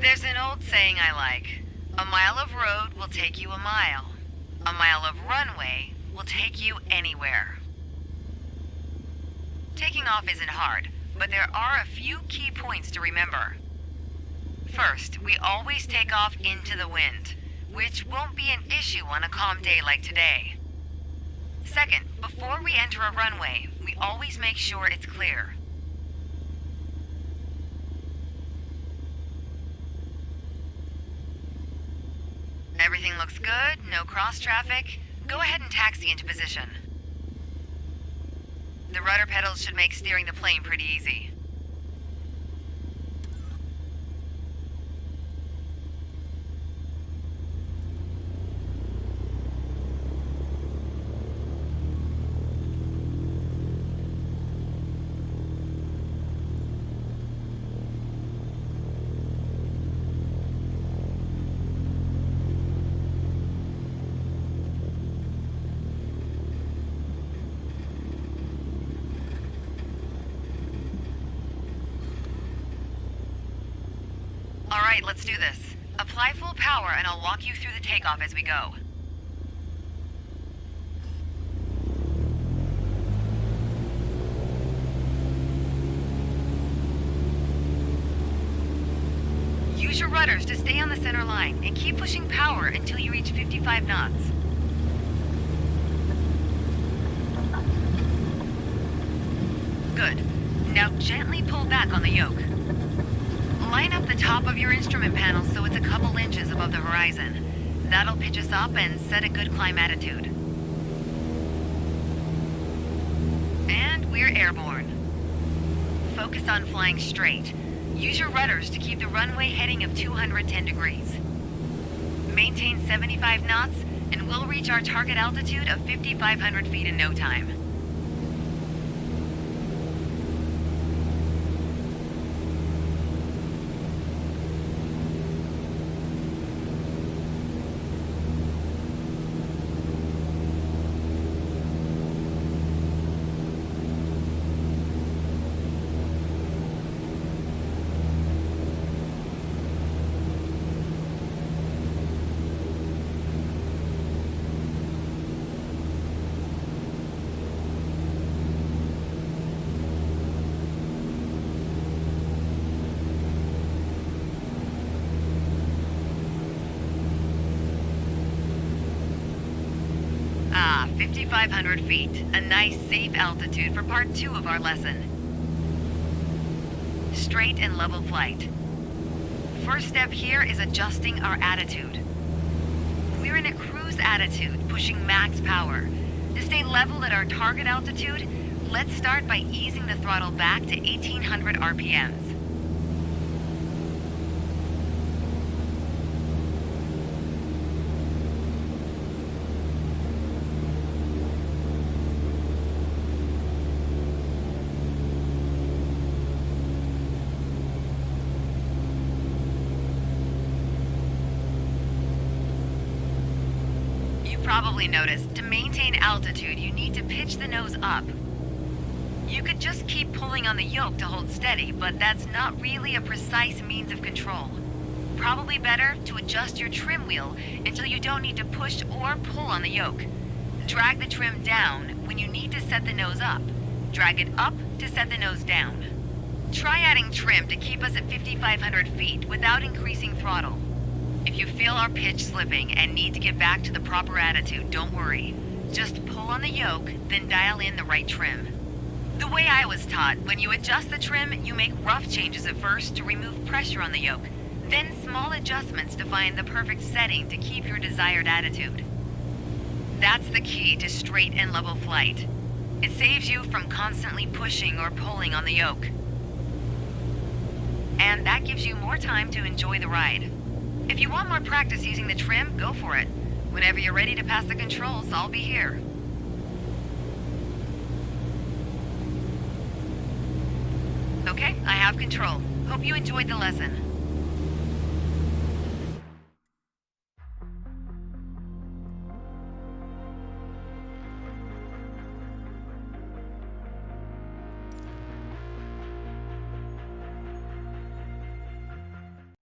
There's an old saying I like. A mile of road will take you a mile. A mile of runway will take you anywhere. Taking off isn't hard, but there are a few key points to remember. First, we always take off into the wind, which won't be an issue on a calm day like today. Second, before we enter a runway, we always make sure it's clear. Everything looks good, no cross traffic. Go ahead and taxi into position. The rudder pedals should make steering the plane pretty easy. Alright, let's do this. Apply full power and I'll walk you through the takeoff as we go. Use your rudders to stay on the center line and keep pushing power until you reach 55 knots. Good. Now gently pull back on the yoke. Line up the top of your instrument panel so it's a couple inches above the horizon. That'll pitch us up and set a good climb attitude. And we're airborne. Focus on flying straight. Use your rudders to keep the runway heading of 210 degrees. Maintain 75 knots and we'll reach our target altitude of 5,500 feet in no time. Ah, 5,500 feet. A nice, safe altitude for part 2 of our lesson. Straight and level flight. First step here is adjusting our attitude. We're in a cruise attitude, pushing max power. To stay level at our target altitude, let's start by easing the throttle back to 1,800 RPMs. Probably noticed, to maintain altitude, you need to pitch the nose up. You could just keep pulling on the yoke to hold steady, but that's not really a precise means of control. Probably better to adjust your trim wheel until you don't need to push or pull on the yoke. Drag the trim down when you need to set the nose up. Drag it up to set the nose down. Try adding trim to keep us at 5,500 feet without increasing throttle. If you feel our pitch slipping and need to get back to the proper attitude, don't worry. Just pull on the yoke, then dial in the right trim. The way I was taught, when you adjust the trim, you make rough changes at first to remove pressure on the yoke, then small adjustments to find the perfect setting to keep your desired attitude. That's the key to straight and level flight. It saves you from constantly pushing or pulling on the yoke. And that gives you more time to enjoy the ride. If you want more practice using the trim, go for it. Whenever you're ready to pass the controls, I'll be here. Okay, I have control. Hope you enjoyed the lesson.